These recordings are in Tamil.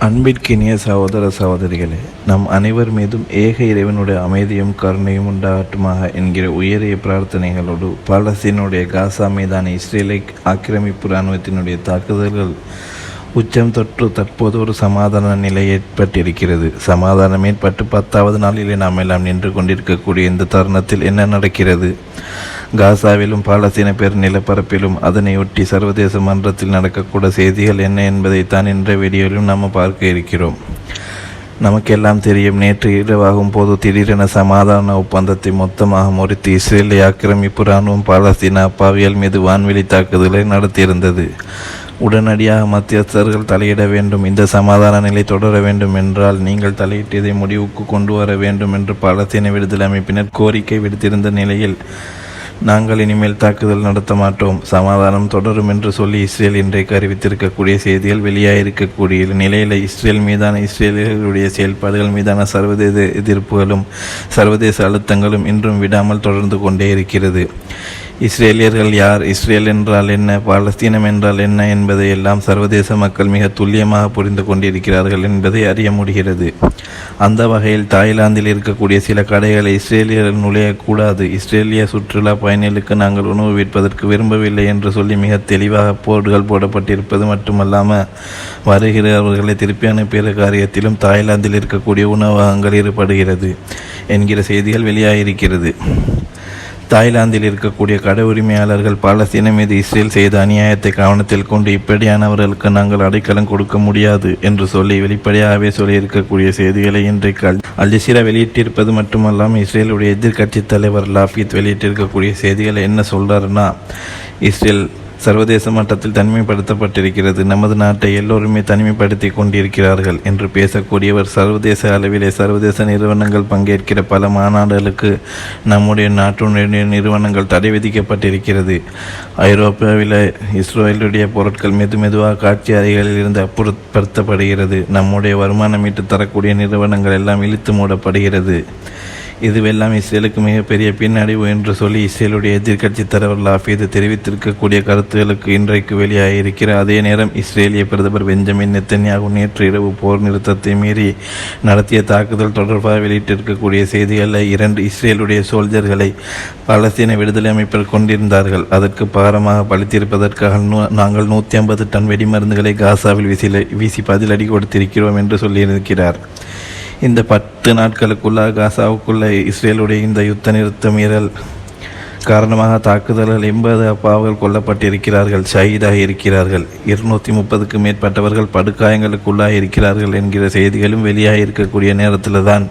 அன்பிற்கினிய சகோதர சகோதரிகளே, நம் அனைவர் மீதும் ஏக இறைவனுடைய அமைதியும் கருணையும் உண்டாகட்டுமாக என்கிற உயரிய பிரார்த்தனைகளோடு பாலஸ்தீனுடைய காசா மீதான இஸ்ரேலை ஆக்கிரமிப்பு இராணுவத்தினுடைய தாக்குதல்கள் உச்சம் தொற்று தற்போது ஒரு சமாதான நிலை ஏற்பட்டிருக்கிறது. சமாதானம் ஏற்பட்டு 10வது நாளிலே நாம் எல்லாம் நின்று கொண்டிருக்கக்கூடிய இந்த தருணத்தில் என்ன நடக்கிறது? காசாவிலும் பாலஸ்தீன பெரு நிலப்பரப்பிலும் அதனையொட்டி சர்வதேச மன்றத்தில் நடக்கக்கூடிய செய்திகள் என்ன என்பதைத்தான் இன்றைய வீடியோவிலும் நாம் பார்க்க இருக்கிறோம். நமக்கெல்லாம் தெரியும், நேற்று இரவாகும் போது திடீரென சமாதான ஒப்பந்தத்தை மொத்தமாக முறித்து இஸ்ரேலை ஆக்கிரமிப்பு இராணுவம் பாலஸ்தீன அப்பாவியல் மீது வான்வெளி தாக்குதலை நடத்தியிருந்தது. உடனடியாக மத்தியஸ்தர்கள் தலையிட வேண்டும், இந்த சமாதான நிலை தொடர வேண்டும் என்றால் நீங்கள் தலையிட்டதை முடிவுக்கு கொண்டு வர வேண்டும் என்று பாலஸ்தீன விடுதலை அமைப்பினர் கோரிக்கை விடுத்திருந்த நிலையில் நாங்கள் இனிமேல் தாக்குதல் நடத்த மாட்டோம், சமாதானம் தொடரும் என்று சொல்லி இஸ்ரேல் இன்றைக்கு அறிவித்திருக்கக்கூடிய செய்திகள் வெளியாகிருக்கக்கூடிய நிலையில் இஸ்ரேல் மீதான இஸ்ரேலியர்களுடைய செயல்பாடுகள் மீதான சர்வதேச எதிர்ப்புகளும் சர்வதேச அழுத்தங்களும் இன்றும் விடாமல் தொடர்ந்து கொண்டே இருக்கிறது. இஸ்ரேலியர்கள் யார், இஸ்ரேல் என்றால் என்ன, பாலஸ்தீனம் என்றால் என்ன என்பதை எல்லாம் சர்வதேச மக்கள் மிக துல்லியமாக புரிந்து கொண்டிருக்கிறார்கள் என்பதை அறிய முடிகிறது. அந்த வகையில் தாய்லாந்தில் இருக்கக்கூடிய சில கடைகளை இஸ்ரேலியர்கள் நுழையக்கூடாது, இஸ்ரேலிய சுற்றுலா பயணிகளுக்கு நாங்கள் உணவு விற்பதற்கு விரும்பவில்லை என்று சொல்லி மிக தெளிவாக போர்டுகள் போடப்பட்டிருப்பது மட்டுமல்லாமல் வருகிறவர்களை திருப்பி அனுப்பிய காரியத்திலும் தாய்லாந்தில் இருக்கக்கூடிய உணவகங்கள் ஈடுபடுகிறது என்கிற செய்திகள் வெளியாகியிருக்கிறது. தாய்லாந்தில் இருக்கக்கூடிய கடை உரிமையாளர்கள் பாலஸ்தீனம் மீது இஸ்ரேல் செய்த அநியாயத்தை கவனத்தில் கொண்டு இப்படியானவர்களுக்கு நாங்கள் அடைக்கலம் கொடுக்க முடியாது என்று சொல்லி வெளிப்படையாகவே சொல்லியிருக்கக்கூடிய செய்திகளை இன்றைக்கு அல் ஜசீரா வெளியிட்டிருப்பது மட்டுமல்லாமல் இஸ்ரேலுடைய எதிர்க்கட்சி தலைவர் லாஃபித் வெளியிட்டிருக்கக்கூடிய செய்திகளை என்ன சொல்றாருன்னா, இஸ்ரேல் சர்வதேச மட்டத்தில் தனிமைப்படுத்தப்பட்டிருக்கிறது, நமது நாட்டை எல்லோருமே தனிமைப்படுத்தி கொண்டிருக்கிறார்கள் என்று பேசக்கூடியவர் சர்வதேச அளவிலே சர்வதேச நிறுவனங்கள் பங்கேற்கிற பல மாநாடுகளுக்கு நம்முடைய நாட்டுடைய நிறுவனங்கள் தடை விதிக்கப்பட்டிருக்கிறது. ஐரோப்பாவில் இஸ்ரேலுடைய பொருட்கள் மெதுவாக காட்சி அறைகளில் இருந்து அப்புறப்படுத்தப்படுகிறது. நம்முடைய வருமானம் ஈட்டு தரக்கூடிய நிறுவனங்கள் எல்லாம் இழுத்து மூடப்படுகிறது. இதுவெல்லாம் இஸ்ரேலுக்கு மிகப்பெரிய பின்னடைவு என்று சொல்லி இஸ்ரேலுடைய எதிர்க்கட்சி தலைவர் லாஃபித் தெரிவித்திருக்கக்கூடிய கருத்துகளுக்கு இன்றைக்கு வெளியாகியிருக்கிற அதே நேரம் இஸ்ரேலிய பிரதமர் பெஞ்சமின் நெத்தன்யாகு நேற்று இரவு போர் நிறுத்தத்தை மீறி நடத்திய தாக்குதல் தொடர்பாக வெளியிட்டிருக்கக்கூடிய செய்திகளில் 2 இஸ்ரேலுடைய சோல்ஜர்களை பாலஸ்தீன விடுதலை அமைப்பில் கொண்டிருந்தார்கள். அதற்கு பாரமாக பழித்திருப்பதற்காக நாங்கள் 150 டன் வெடிமருந்துகளை காசாவில் வீசி பதிலடி கொடுத்திருக்கிறோம் என்று சொல்லியிருக்கிறார். இந்த 10 நாட்களுக்குள்ளாக காசாவுக்குள்ள இஸ்ரேலுடைய இந்த யுத்த நிறுத்த மீறல் காரணமாக தாக்குதல்கள் 80 அப்பாவிகள் கொல்லப்பட்டிருக்கிறார்கள், ஷஹீதாக இருக்கிறார்கள், 230க்கும் மேற்பட்டவர்கள் படுகாயங்களுக்குள்ளாக இருக்கிறார்கள் என்கிற செய்திகளும் வெளியாக இருக்கக்கூடிய நேரத்தில் தான்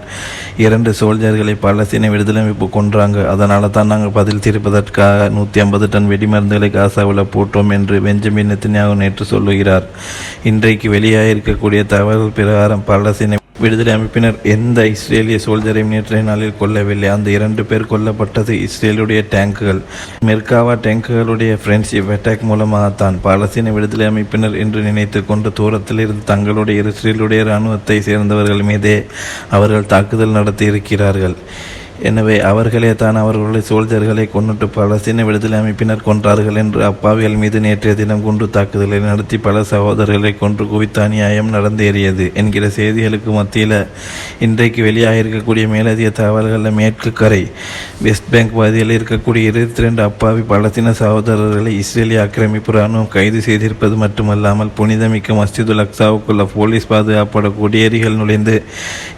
2 சோல்ஜர்களை பாலஸ்தீன விடுதலை அமைப்பு கொன்றாங்க. அதனால தான் நாங்கள் பதில் தீர்ப்பதற்காக 150 டன் வெடிமருந்துகளை காசாவில் போட்டோம் என்று பெஞ்சமின் நெத்தன்யாகு நேற்று சொல்லுகிறார். இன்றைக்கு வெளியாக இருக்கக்கூடிய தகவல்கள் பிரகாரம் பாலஸ்தீன விடுதலை அமைப்பினர் எந்த இஸ்ரேலிய சோல்ஜரையும் நேற்றைய நாளில் கொல்லவில்லை. அந்த 2 பேர் கொல்லப்பட்டது இஸ்ரேலுடைய டேங்குகள், மெர்காவா டேங்குகளுடைய ஃப்ரெண்ட்ஷிப் அட்டாக் மூலமாகத்தான். பாலஸ்தீன விடுதலை அமைப்பினர் என்று நினைத்து கொண்டு தூரத்தில் இருந்து தங்களுடைய இஸ்ரேலுடைய இராணுவத்தை சேர்ந்தவர்கள் மீதே அவர்கள் தாக்குதல் நடத்தி இருக்கிறார்கள். எனவே அவர்களே தான் அவர்களுடைய சோல்ஜர்களை கொண்டுட்டு பாலஸ்தீன விடுதலை அமைப்பினர் கொன்றார்கள் என்று அப்பாவிகள் மீது நேற்றைய தினம் குண்டு தாக்குதலை நடத்தி பல சகோதரர்களை கொன்று குவித்த அநியாயம் நடந்தேறியது என்கிற செய்திகளுக்கு மத்தியில் இன்றைக்கு வெளியாக இருக்கக்கூடிய மேலதிக தகவல்களில் மேற்கு கரை வெஸ்ட் பேங்க் பகுதியில் இருக்கக்கூடிய 22 அப்பாவி பாலஸ்தீன சகோதரர்களை இஸ்ரேலிய ஆக்கிரமிப்பு இராணுவம் கைது செய்திருப்பது மட்டுமல்லாமல் புனிதமிக்க மஸ்ஜிதுல் அக்ஸாவுக்குள்ள போலீஸ் பாதுகாப்போட குடியேறிகள் நுழைந்து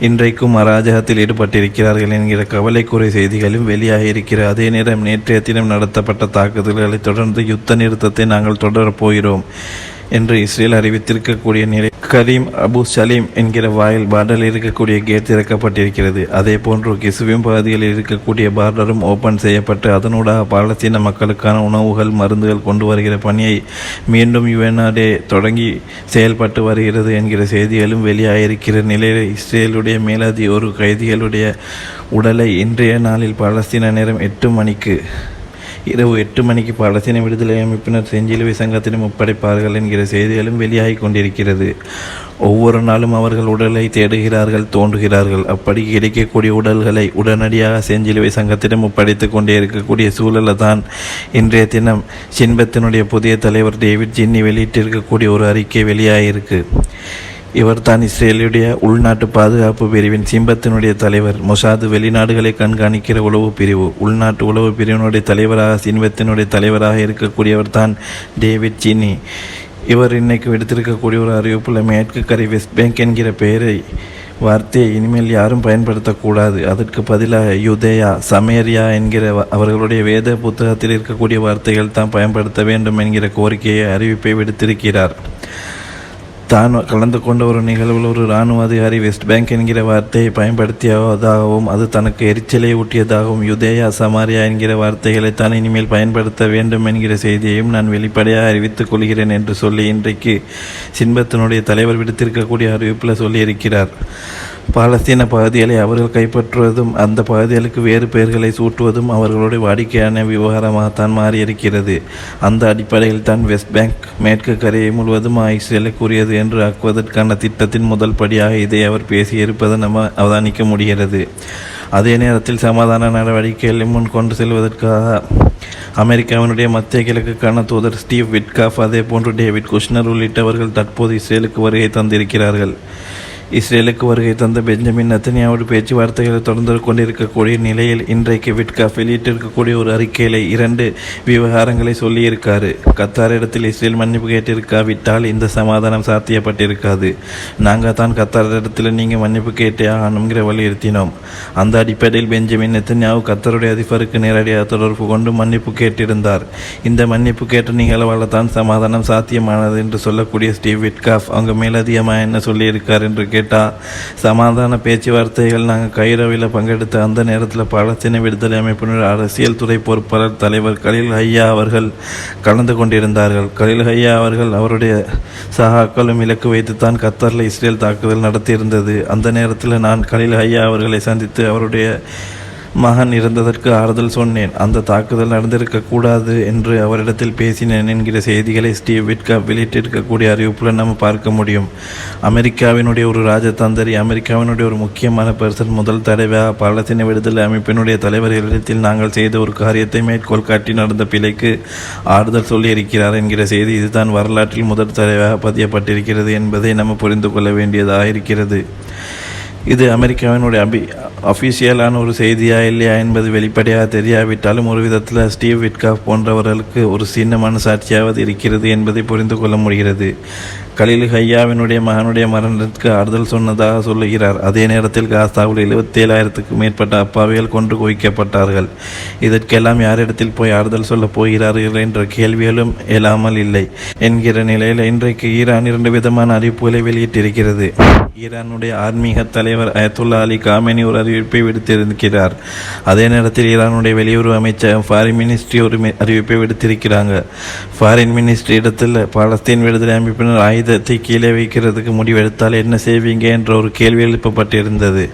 இன்றைக்கும் அராஜகத்தில் ஈடுபட்டிருக்கிறார்கள் என்கிற கவலைக்குறை செய்திகளும் வெளியாக இருக்கிற அதே நேரம் நேற்றைய தினம் நடத்தப்பட்ட தாக்குதல்களை தொடர்ந்து யுத்த நிறுத்தத்தை நாங்கள் தொடரப் போகிறோம் என்று இஸ்ரேல் அறிவித்திருக்கக்கூடிய நிலை கரீம் அபு சலீம் என்கிற வாயில் பார்டரில் இருக்கக்கூடிய கேட் திறக்கப்பட்டிருக்கிறது. அதே போன்று கிசுவிம் பகுதிகளில் இருக்கக்கூடிய பார்டரும் ஓப்பன் செய்யப்பட்டு அதனூடாக பாலஸ்தீன மக்களுக்கான உணவுகள் மருந்துகள் கொண்டு வருகிற பணியை மீண்டும் யுஎன்ஆர்ஏ தொடங்கி செயல்பட்டு வருகிறது என்கிற செய்திகளும் வெளியாகியிருக்கிற நிலையில் இஸ்ரேலுடைய மேலதி ஒரு கைதிகளுடைய உடலை இன்றைய நாளில் பாலஸ்தீன நேரம் 8 மணிக்கு இரவு 8 மணிக்கு பாலஸ்தீன விடுதலை அமைப்பினர் செஞ்சிலுவை சங்கத்திடம் ஒப்படைப்பார்கள் என்கிற செய்திகளும் வெளியாகி கொண்டிருக்கிறது. ஒவ்வொரு நாளும் அவர்கள் உடலை தேடுகிறார்கள், தோன்றுகிறார்கள். அப்படி கிடைக்கக்கூடிய உடல்களை உடனடியாக செஞ்சிலுவை சங்கத்திடம் ஒப்படைத்து கொண்டே இருக்கக்கூடிய சூழலில் தான் இன்றைய தினம் சின்பத்தினுடைய புதிய தலைவர் டேவிட் ஜின்னி வெளியிட்டிருக்கக்கூடிய ஒரு அறிக்கை வெளியாகிருக்கு. இவர் தான் இஸ்ரேலுடைய உள்நாட்டு பாதுகாப்பு பிரிவின் சிம்பத்தினுடைய தலைவர். மொசாது வெளிநாடுகளை கண்காணிக்கிற உளவு பிரிவு. உள்நாட்டு உளவு பிரிவினுடைய தலைவராக சிம்பத்தினுடைய தலைவராக இருக்கக்கூடியவர் தான் டேவிட் சினி. இவர் இன்னைக்கு எடுத்திருக்கக்கூடிய ஒரு அறிவிப்பில் மேற்கு கரை வெஸ்ட் பேங்க் என்கிற பெயரை வார்த்தையை இனிமேல் யாரும் பயன்படுத்தக்கூடாது, அதற்கு பதிலாக யூதேயா சமேரியா என்கிற அவர்களுடைய வேத புத்தகத்தில் இருக்கக்கூடிய வார்த்தைகள் தான் பயன்படுத்த வேண்டும் என்கிற கோரிக்கையை அறிவிப்பை விடுத்திருக்கிறார். தான் கலந்து கொண்ட ஒரு நிகழ்வில் ஒரு இராணுவ அதிகாரி வெஸ்ட் பேங்க் என்கிற வார்த்தையை பயன்படுத்தியதாகவும் அது தனக்கு எரிச்சலை ஊட்டியதாகவும் யுதேயா சமாரியா என்கிற வார்த்தைகளை தான் இனிமேல் பயன்படுத்த வேண்டும் என்கிற செய்தியையும் நான் வெளிப்படையாக அறிவித்துக் கொள்கிறேன் என்று சொல்லி இன்றைக்கு சின்பத்தினுடைய தலைவர் விடுத்திருக்கக்கூடிய அறிவிப்பில் சொல்லியிருக்கிறார். பாலஸ்தீன பகுதிகளை அவர்கள் கைப்பற்றுவதும் அந்த பகுதிகளுக்கு வேறு பெயர்களை சூட்டுவதும் அவர்களுடைய வாடிக்கையான விவகாரமாகத்தான் மாறியிருக்கிறது. அந்த அடிப்படையில் தான் வெஸ்ட் பேங்க் மேற்கு கரையை முழுவதும் இஸ்ரேலுக்குரியது என்று ஆக்குவதற்கான திட்டத்தின் முதல் படியாக இதை அவர் பேசியிருப்பதை நம்ம அவதானிக்க முடிகிறது. அதே நேரத்தில் சமாதான நடவடிக்கைகளை முன் கொண்டு செல்வதற்காக அமெரிக்காவினுடைய மத்திய கிழக்குக்கான தூதர் ஸ்டீவ் விட்காஃப் அதே போன்று டேவிட் குஷ்னர் உள்ளிட்டவர்கள் தற்போது இஸ்ரேலுக்கு வருகை தந்திருக்கிறார்கள். இஸ்ரேலுக்கு வருகை தந்த பெஞ்சமின் நெத்தன்யாவோடு பேச்சுவார்த்தைகளை தொடர்ந்து கொண்டிருக்கக்கூடிய நிலையில் இன்றைக்கு விட்காஃப் வெளியிட்டிருக்கக்கூடிய ஒரு அறிக்கையில் 2 விவகாரங்களை சொல்லியிருக்காரு. கத்தாரிடத்தில் இஸ்ரேல் மன்னிப்பு கேட்டிருக்காவிட்டால் இந்த சமாதானம் சாத்தியப்பட்டிருக்காது. நாங்கள் தான் கத்தாரிடத்தில் நீங்கள் மன்னிப்பு கேட்டே ஆகணுங்கிற வலியுறுத்தினோம். அந்த அடிப்படையில் பெஞ்சமின் நெத்தன்யாவு கத்தாருடைய அதிபருக்கு நேரடியாக தொடர்பு கொண்டு மன்னிப்பு கேட்டிருந்தார். இந்த மன்னிப்பு கேட்ட நிகழ்வால் தான் சமாதானம் சாத்தியமானது என்று சொல்லக்கூடிய ஸ்டீவ் விட்காஃப் அவங்க மேலதிகமாக என்ன சொல்லியிருக்கார் என்று கேட்டால், சமாதான பேச்சுவார்த்தைகள் நாங்கள் கைரோவில் பங்கெடுத்த அந்த நேரத்தில் பாலஸ்தீன விடுதலை அமைப்பினர் அரசியல் துறை பொறுப்பாளர் தலைவர் கலீல் ஹையா அவர்கள் கலந்து கொண்டிருந்தார்கள். கலீல் ஹையா அவர்கள் அவருடைய சகாக்களும் இலக்கு வைத்துத்தான் கத்தாரில் இஸ்ரேல் தாக்குதல் நடத்தியிருந்தது. அந்த நேரத்தில் நான் கலீல் ஹையா அவர்களை சந்தித்து அவருடைய மகன் இருந்ததற்கு ஆறுதல் சொன்னேன். அந்த தாக்குதல் நடந்திருக்கக்கூடாது என்று அவரிடத்தில் பேசினேன் என்கிற செய்திகளை ஸ்டீவ் விட்காஃப் வெளியிட்டிருக்கக்கூடிய அறிவிப்பில் நம்ம பார்க்க முடியும். அமெரிக்காவினுடைய ஒரு ராஜதந்திரி, அமெரிக்காவினுடைய ஒரு முக்கியமான பர்சன் முதல் தடவையாக பாலஸ்தீன விடுதலை அமைப்பினுடைய தலைவர்களிடத்தில் நாங்கள் செய்த ஒரு காரியத்தை மேற்கோள் காட்டி நடந்த பிழைக்கு ஆறுதல் சொல்லியிருக்கிறார் என்கிற செய்தி இதுதான் வரலாற்றில் முதல் தடவையாக பதியப்பட்டிருக்கிறது என்பதை நம்ம புரிந்து கொள்ள வேண்டியதாக இருக்கிறது. இது அமெரிக்காவினுடைய அஃபிஷியலான ஒரு செய்தியா இல்லையா என்பது வெளிப்படையாக தெரியாவிட்டாலும் ஒரு விதத்தில் ஸ்டீவ் விட்காஃப் போன்றவர்களுக்கு ஒரு சின்ன மனசாட்சியாவது இருக்கிறது என்பதை புரிந்து கொள்ள முடிகிறது. கலீல் ஹையாவினுடைய மகனுடைய மரணத்திற்கு ஆறுதல் சொன்னதாக சொல்லுகிறார். அதே நேரத்தில் காசாவில் 77,000க்கும் மேற்பட்ட அப்பாவிகள் கொன்று குவிக்கப்பட்டார்கள். இதற்கெல்லாம் யாரிடத்தில் போய் ஆறுதல் சொல்ல போகிறார்கள் என்ற கேள்விகளும் எழாமல் இல்லை என்கிற நிலையில் இன்றைக்கு ஈரான் 2 விதமான அறிவிப்புகளை வெளியிட்டிருக்கிறது. ஈரானுடைய ஆன்மீக தலைவர் அயத்துல்லா அலி காமெனி ஒரு அறிவிப்பை விடுத்திருக்கிறார். அதே நேரத்தில் ஈரானுடைய வெளியுறவு அமைச்சர் ஃபாரின் மினிஸ்ட்ரி ஒரு அறிவிப்பை விடுத்திருக்கிறாங்க. ஃபாரின் மினிஸ்ட்ரி இடத்தில் பாலஸ்தீன் விடுதலை அமைப்பினர் ஆயுதத்தை கீழே வைக்கிறதுக்கு முடிவெடுத்தால் என்ன செய்வீங்க என்ற ஒரு கேள்வி எழுப்பப்பட்டிருந்தது.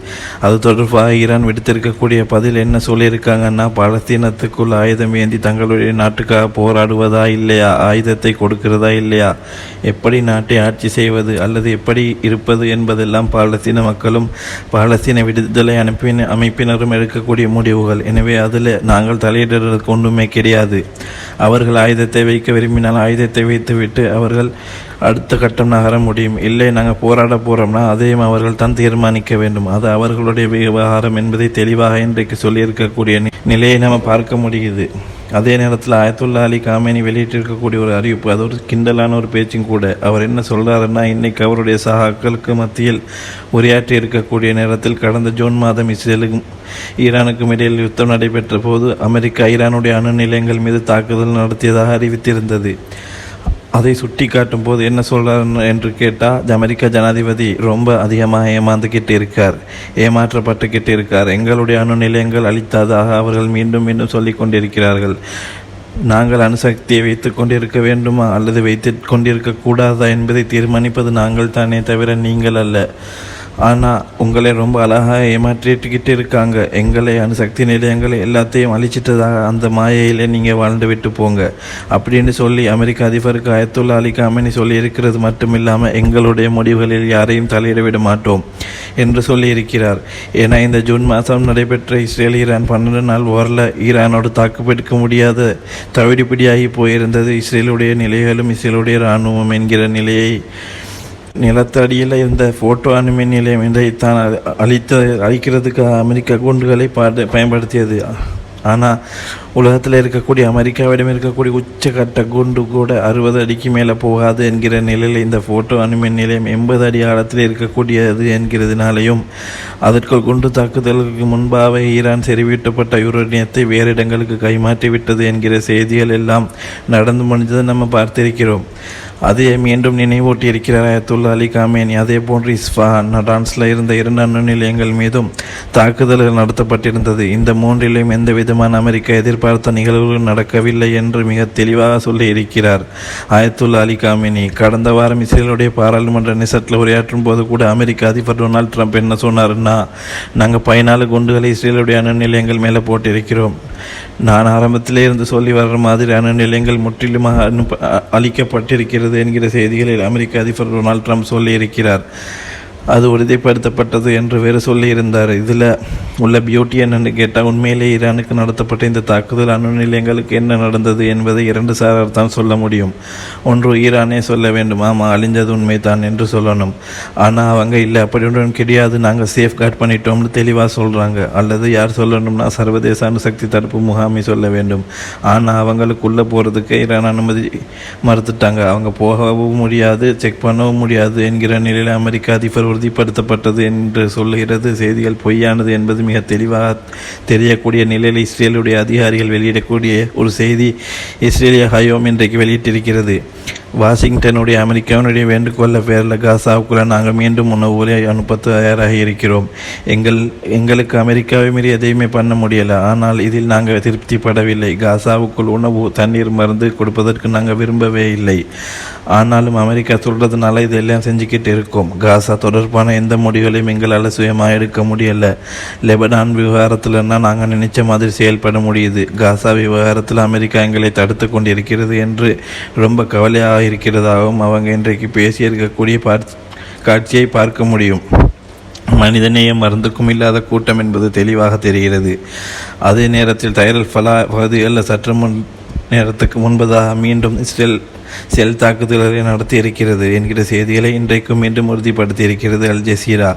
அது தொடர்பாக ஈரான் விடுத்திருக்கக்கூடிய பதில் என்ன சொல்லியிருக்காங்கன்னா, பாலஸ்தீனத்துக்குள் ஆயுதம் ஏந்தி தங்களுடைய நாட்டுக்காக போராடுவதா இல்லையா, ஆயுதத்தை கொடுக்கிறதா இல்லையா, எப்படி நாட்டை ஆட்சி செய்வது அல்லது எப்படி இருப்பது என்பதெல்லாம் பாலஸ்தீன மக்களும் பாலஸ்தீன விடுதலை அமைப்பினரும் எடுக்கக்கூடிய முடிவுகள். எனவே அதில் நாங்கள் தலையிடுறதுக்கு ஒன்றுமே கிடையாது. அவர்கள் ஆயுதத்தை வைக்க விரும்பினால் ஆயுதத்தை வைத்துவிட்டு அவர்கள் அடுத்த கட்டம் நகர முடியும். இல்லை நாங்கள் போராட போகிறோம்னா அதையும் அவர்கள் தான் தீர்மானிக்க வேண்டும். அது அவர்களுடைய விவகாரம் என்பதை தெளிவாக இன்றைக்கு சொல்லியிருக்கக்கூடிய நிலையை நம்ம பார்க்க முடியுது. அதே நேரத்தில் அயத்துல்லா அலி காமெனி வெளியிட்டிருக்கக்கூடிய ஒரு அறிவிப்பு, அது ஒரு கிண்டலான ஒரு பேச்சும் கூட. அவர் என்ன சொல்கிறாருன்னா, இன்றைக்கு அவருடைய சகாக்களுக்கு மத்தியில் உரையாற்றி இருக்கக்கூடிய நேரத்தில் கடந்த ஜூன் மாதம் இஸ்ரேலுக்கும் ஈரானுக்கும் இடையில் யுத்தம் நடைபெற்ற போது அமெரிக்கா ஈரானுடைய அணு நிலையங்கள் மீது தாக்குதல் நடத்தியதாக அறிவித்திருந்தது. அதை சுட்டி காட்டும் போது என்ன சொல்கிறார் என்று கேட்டால், அமெரிக்க ஜனாதிபதி ரொம்ப அதிகமாக ஏமாந்துக்கிட்டு இருக்கார், ஏமாற்றப்பட்டுக்கிட்டு இருக்கார். எங்களுடைய அணு நிலையங்கள் அளித்ததாக அவர்கள் மீண்டும் மீண்டும் சொல்லி கொண்டிருக்கிறார்கள். நாங்கள் அணுசக்தியை வைத்து கொண்டிருக்க வேண்டுமா அல்லது வைத்து கொண்டிருக்க கூடாதா என்பதை தீர்மானிப்பது நாங்கள் தானே தவிர நீங்கள் அல்ல. ஆனால் உங்களை ரொம்ப அழகாக ஏமாற்றிக்கிட்டு இருக்காங்க. எங்களை அணுசக்தி நிலையங்களை எல்லாத்தையும் அழிச்சிட்டதாக அந்த மாயையில் நீங்கள் வாழ்ந்து விட்டு போங்க அப்படின்னு சொல்லி அமெரிக்க அதிபருக்கு அயத்துல்லா அலி காமெனி சொல்லியிருக்கிறது மட்டுமில்லாமல் எங்களுடைய முடிவுகளில் யாரையும் தலையிட விட மாட்டோம் என்று சொல்லியிருக்கிறார். ஏன்னா இந்த ஜூன் மாதம் நடைபெற்ற இஸ்ரேல் ஈரான் 12 நாள் வாரில் ஈரானோடு தாக்குப்பிடிக்க முடியாத தவிடிப்பிடியாகி போயிருந்தது இஸ்ரேலுடைய நிலைகளும் இஸ்ரேலுடைய இராணுவம் என்கிற நிலையை நிலத்தடியில் இருந்த ஃபோட்டோ அணுமின் நிலையம் இதைத்தான் அழிக்கிறதுக்கு அமெரிக்கா குண்டுகளை பயன்படுத்தியது. ஆனால் உலகத்தில் இருக்கக்கூடிய அமெரிக்காவிடம் இருக்கக்கூடிய உச்சக்கட்ட குண்டு கூட 60 அடிக்கு மேலே போகாது என்கிற நிலையில் இந்த ஃபோட்டோ அணுமின் நிலையம் 80 அடி ஆழத்தில் இருக்கக்கூடியது என்கிறதுனாலையும் அதற்குள் குண்டு தாக்குதலுக்கு முன்பாக ஈரான் செறிவூட்டப்பட்ட யுரேனியத்தை வேறு இடங்களுக்கு கைமாற்றி விட்டது என்கிற செய்திகள் எல்லாம் நடந்து முடிஞ்சதை நம்ம பார்த்திருக்கிறோம். அதை மீண்டும் நினைவூட்டி இருக்கிறார் அயத்துல்லா அலி காமேனி. அதே போன்று இஸ்ஃபான், நடான்ஸில் இருந்த 2 அணு நிலையங்கள் மீதும் தாக்குதல்கள் நடத்தப்பட்டிருந்தது. இந்த மூன்றிலும் எந்த விதமான அமெரிக்கா எதிர்பார்த்த நிகழ்வுகள் நடக்கவில்லை என்று மிக தெளிவாக சொல்லி இருக்கிறார் அயத்துல்லா அலி காமேனி. கடந்த வாரம் இஸ்ரேலுடைய பாராளுமன்ற நிசட்டில் உரையாற்றும் போது கூட அமெரிக்க அதிபர் டொனால்ட் ட்ரம்ப் என்ன சொன்னார்னா, நாங்கள் 14 குண்டுகளை இஸ்ரேலுடைய அணு நிலையங்கள் மேலே போட்டிருக்கிறோம். நான் ஆரம்பத்திலே இருந்து சொல்லி வர்ற மாதிரி அணு நிலையங்கள் முற்றிலுமாக அளிக்கப்பட்டிருக்கிறது என்கிற செய்திகளில் அமெரிக்க அதிபர் டொனால்ட் ட்ரம்ப் சொல்லியிருக்கிறார். அது உறுதிப்படுத்தப்பட்டது என்று வேறு சொல்லியிருந்தார். இதில் உள்ள பியூட்டி என்னென்னு கேட்டால், உண்மையிலே ஈரானுக்கு நடத்தப்பட்ட இந்த தாக்குதல் அணு நிலையங்களுக்கு என்ன நடந்தது என்பதை 2 சாரார் தான் சொல்ல முடியும். ஒன்று ஈரானே சொல்ல வேண்டும், ஆமாம் அழிஞ்சது உண்மைதான் என்று சொல்லணும். ஆனால் அவங்க இல்லை, அப்படி ஒன்றும் கிடையாது, நாங்கள் சேஃப்கார்ட் பண்ணிட்டோம்னு தெளிவாக சொல்கிறாங்க. அல்லது யார் சொல்லணும்னா சர்வதேச அணுசக்தி தடுப்பு முகாமை சொல்ல வேண்டும். ஆனால் அவங்களுக்குள்ளே போகிறதுக்கு ஈரான் அனுமதி மறுத்துட்டாங்க. அவங்க போகவும் முடியாது, செக் பண்ணவும் முடியாது என்கிற நிலையில் அமெரிக்க அதிபர் உறுதிப்படுத்தப்பட்டது என்று சொல்லுகிறது. செய்திகள் பொய்யானது என்பது மிக தெளிவாக தெரியக்கூடிய நிலையில் இஸ்ரேலுடைய அதிகாரிகள் வெளியிடக்கூடிய ஒரு செய்தி இஸ்ரேலிய ஹயோம் இன்றைக்கு வெளியிட்டிருக்கிறது. வாஷிங்டனுடைய அமெரிக்காவினுடைய வேண்டுகோள பேரில் காசாவுக்குள்ள நாங்கள் மீண்டும் உணவுகளை அனுப்ப தயாராக இருக்கிறோம். எங்களுக்கு அமெரிக்காவை மீறி எதையுமே பண்ண முடியலை. ஆனால் இதில் நாங்கள் திருப்திப்படவில்லை. காசாவுக்குள் உணவு, தண்ணீர், மருந்து கொடுப்பதற்கு நாங்கள் விரும்பவே இல்லை. ஆனாலும் அமெரிக்கா சொல்கிறதுனால இதெல்லாம் செஞ்சுக்கிட்டு இருக்கோம். காசா தொடர்பான எந்த முடிவுகளையும் எங்களால் சுயமாக எடுக்க முடியலை. லெபனான் விவகாரத்தில்னா நாங்கள் நினைச்ச மாதிரி செயல்பட முடியுது. காசா விவகாரத்தில் அமெரிக்கா எங்களை தடுத்து கொண்டிருக்கிறது என்று ரொம்ப கவலையாக இருக்கிறதாகவும் அவங்க இன்றைக்கு பேசியிருக்கக்கூடிய காட்சியை பார்க்க முடியும். மனிதநேயம் மருந்துக்கும் இல்லாத கூட்டம் என்பது தெளிவாக தெரிகிறது. அதே நேரத்தில் தைரல் ஃபலா பகுதிகளில் சற்று நேரத்துக்கு முன்பதாக மீண்டும் இஸ்ரேல் செல் தாக்குதல்களை நடத்தி இருக்கிறது என்கிற செய்திகளை இன்றைக்கும் மீண்டும் உறுதிப்படுத்தியிருக்கிறது அல் ஜசீரா.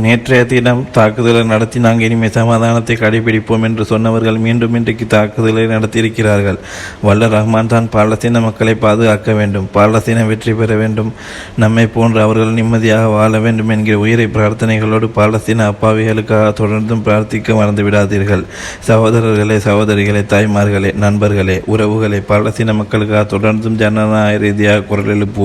நேற்றைய தினம் தாக்குதலை நடத்தி நாங்கள் இனிமேல் சமாதானத்தை கடைபிடிப்போம் என்று சொன்னவர்கள் மீண்டும் இன்றைக்கு தாக்குதலை நடத்தியிருக்கிறார்கள். வல்ல ரஹ்மான் தான் பாலஸ்தீன மக்களை பாதுகாக்க வேண்டும், பாலஸ்தீனம் வெற்றி பெற வேண்டும், நம்மை போன்று அவர்கள் நிம்மதியாக வாழ வேண்டும் என்கிற உயிரை பிரார்த்தனைகளோடு பாலஸ்தீன அப்பாவிகளுக்காக தொடர்ந்தும் பிரார்த்திக்க மறந்து விடாதீர்கள். சகோதரர்களே, சகோதரிகளே, தாய்மார்களே, நண்பர்களே, உறவுகளே, பாலஸ்தீன மக்களுக்காக தொடர்ந்தும் ஜனநாயக ரீதியாக குரல் எழுப்புவோம்.